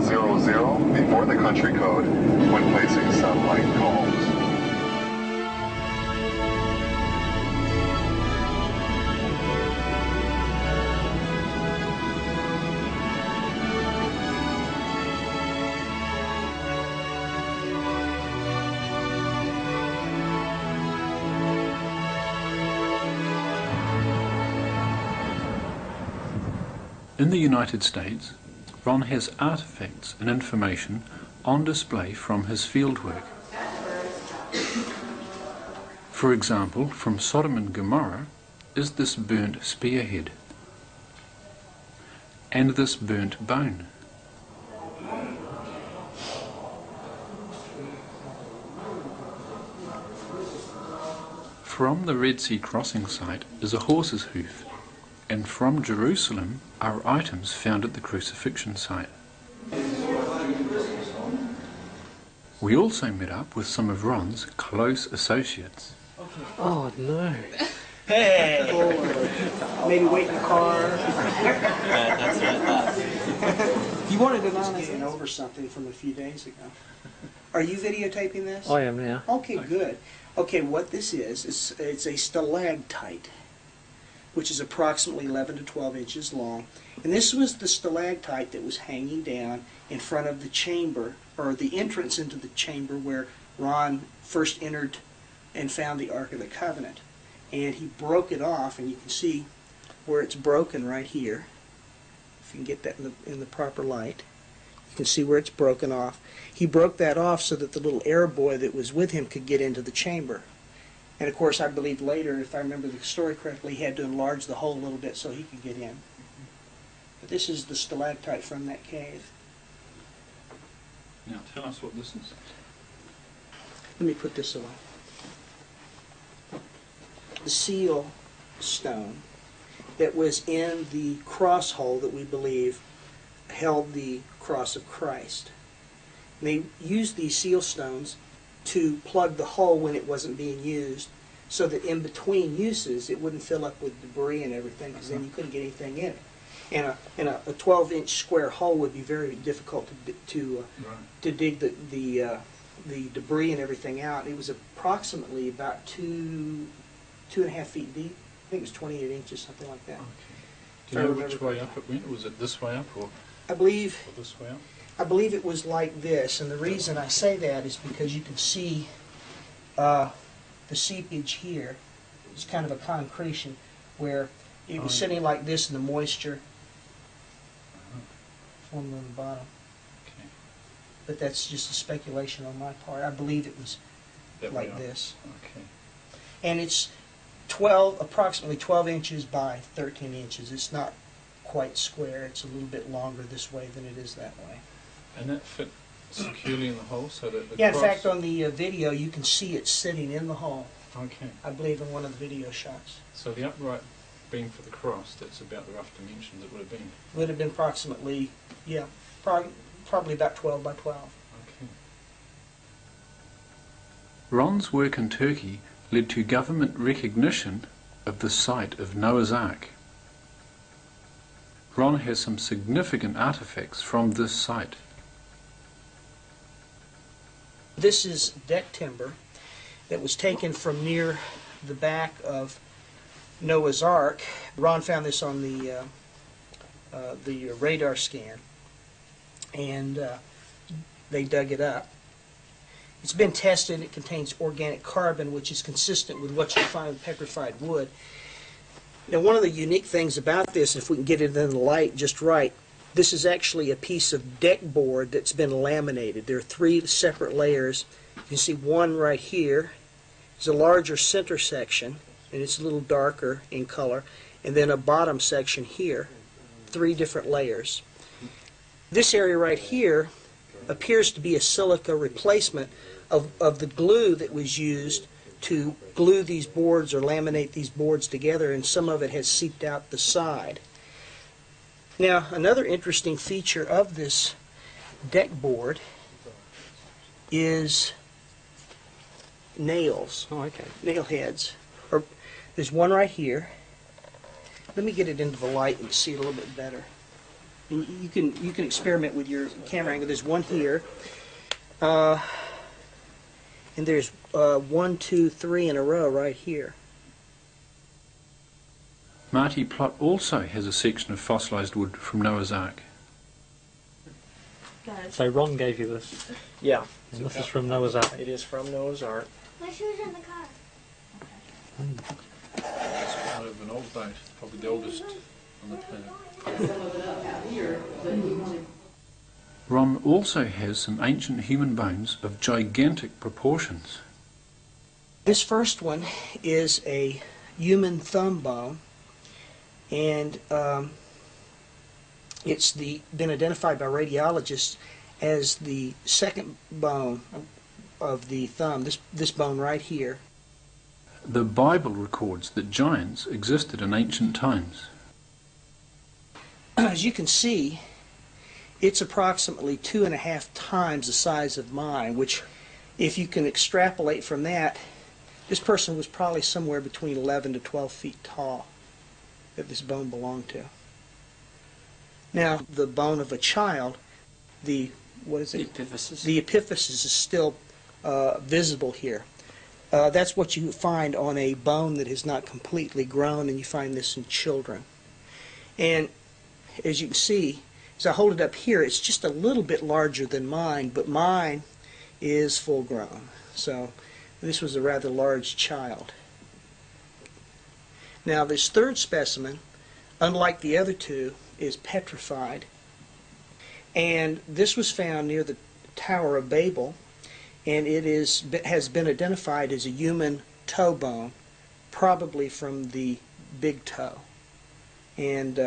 000 before the country code when placing satellite calls. In the United States, Ron has artifacts and information on display from his fieldwork. For example, from Sodom and Gomorrah is this burnt spearhead and this burnt bone. From the Red Sea crossing site is a horse's hoof, and from Jerusalem are items found at the crucifixion site. We also met up with some of Ron's close associates. Oh no. Hey! Maybe wait in the car. That's right. You wanted to know over something from a few days ago. Are you videotaping this? I am now. Okay, good. Okay, what this is it's a stalactite, which is approximately 11 to 12 inches long. And this was the stalactite that was hanging down in front of the chamber, or the entrance into the chamber where Ron first entered and found the Ark of the Covenant. And he broke it off, and you can see where it's broken right here. If you can get that in the proper light. You can see where it's broken off. He broke that off so that the little Arab boy that was with him could get into the chamber. And of course, I believe later, if I remember the story correctly, he had to enlarge the hole a little bit so he could get in. But this is the stalactite from that cave. Now tell us what this is. Let me put this away. The seal stone that was in the cross hole that we believe held the cross of Christ. And they used these seal stones to plug the hole when it wasn't being used, so that in between uses it wouldn't fill up with debris and everything, because then you couldn't get anything in it. And a 12-inch square hole would be very difficult to dig the debris and everything out. It was approximately about 2.5 feet deep. I think it was 28 inches, something like that. Okay. Do you know which way up it went? Was it this way up or or this way up? I believe it was like this, and the reason I say that is because you can see the seepage here. It's kind of a concretion where it was sitting like this in the moisture formed on the bottom. Okay. But that's just a speculation on my part. I believe it was That like way up. this. Okay. And it's approximately 12 inches by 13 inches. It's not quite square. It's a little bit longer this way than it is that way. And that fit securely in the hole so that the Yeah, in cross... fact, on the video, you can see it sitting in the hole. Okay. I believe in one of the video shots. So the upright beam for the cross, that's about the rough dimensions it would have been. Would have been approximately, yeah, probably about 12 by 12. Okay. Ron's work in Turkey led to government recognition of the site of Noah's Ark. Ron has some significant artifacts from this site. This is deck timber that was taken from near the back of Noah's Ark. Ron found this on the radar scan, and they dug it up. It's been tested. It contains organic carbon, which is consistent with what you find with petrified wood. Now, one of the unique things about this, if we can get it in the light just right, this is actually a piece of deck board that's been laminated. There are 3 separate layers. You can see one right here. There's a larger center section, and it's a little darker in color, and then a bottom section here. 3 different layers. This area right here appears to be a silica replacement of the glue that was used to glue these boards or laminate these boards together, and some of it has seeped out the side. Now, another interesting feature of this deck board is nails. Oh, okay. Nail heads. There's one right here. Let me get it into the light and see it a little bit better. And you can experiment with your camera angle. There's one here, and there's 1, 2, 3 in a row right here. Marty Plott also has a section of fossilised wood from Noah's Ark. So Ron gave you this. Yeah. And this is from Noah's Ark. It is from Noah's Ark. My shoes in the car. It's kind of an old boat, probably the oldest on the planet. Ron also has some ancient human bones of gigantic proportions. This first one is a human thumb bone, and it's been identified by radiologists as the second bone of the thumb, this bone right here. The Bible records that giants existed in ancient times. As you can see, it's approximately 2.5 times the size of mine, which, if you can extrapolate from that, this person was probably somewhere between 11 to 12 feet tall that this bone belonged to. Now, the bone of a child, what is it? Epiphysis. The epiphysis is still visible here. That's what you find on a bone that is not completely grown, and you find this in children. And as you can see, as I hold it up here, it's just a little bit larger than mine, but mine is full grown. So this was a rather large child. Now this third specimen, unlike the other two, is petrified. And this was found near the Tower of Babel, and it has been identified as a human toe bone, probably from the big toe. And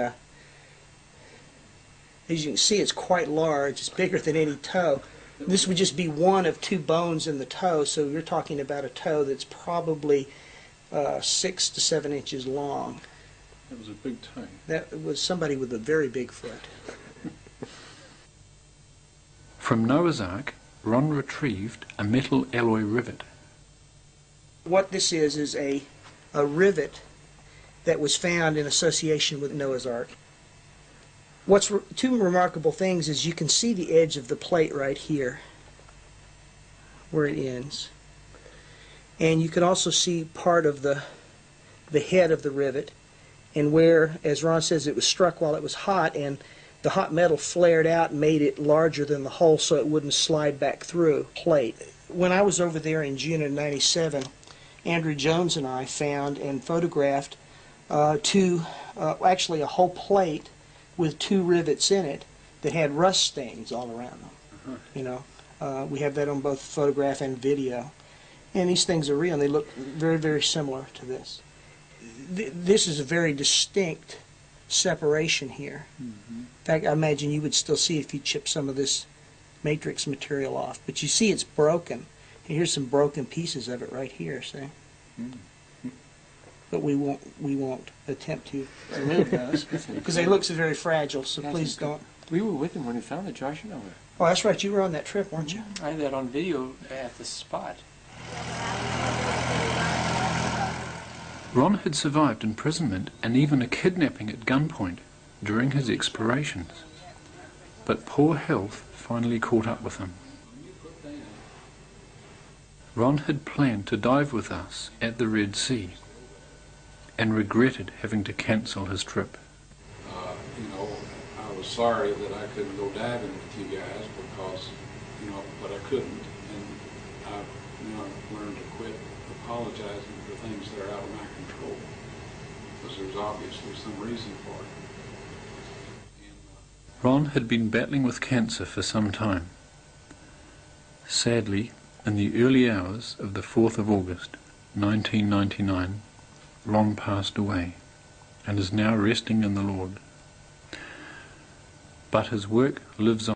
as you can see, it's quite large. It's bigger than any toe. This would just be one of 2 bones in the toe, so you're talking about a toe that's probably 6 to 7 inches long. That was a big toe. That was somebody with a very big foot. From Noah's Ark, Ron retrieved a metal alloy rivet. What this is a rivet that was found in association with Noah's Ark. What's 2 remarkable things is you can see the edge of the plate right here, where it ends. And you can also see part of the head of the rivet, and where, as Ron says, it was struck while it was hot, and the hot metal flared out and made it larger than the hole so it wouldn't slide back through plate. When I was over there in June of '97, Andrew Jones and I found and photographed actually a whole plate with 2 rivets in it that had rust stains all around them. You know, we have that on both photograph and video. And these things are real, and they look very, very similar to this. This is a very distinct separation here. In fact, I imagine you would still see it if you chip some of this matrix material off. But you see it's broken. And here's some broken pieces of it right here, see? But we won't attempt to remove those because they look so very fragile, so please don't. We were with him when he found it, Josh, you know that. Oh, that's right, you were on that trip, weren't you? I had that on video at the spot. Ron had survived imprisonment and even a kidnapping at gunpoint during his explorations, but poor health finally caught up with him. Ron had planned to dive with us at the Red Sea and regretted having to cancel his trip. You know, I was sorry that I couldn't go diving with you guys because, you know, but I couldn't, and I learned to quit apologizing for things that are out of my control, because there's obviously some reason for it. Ron had been battling with cancer for some time. Sadly, in the early hours of the 4th of August, 1999, Ron passed away and is now resting in the Lord. But his work lives on.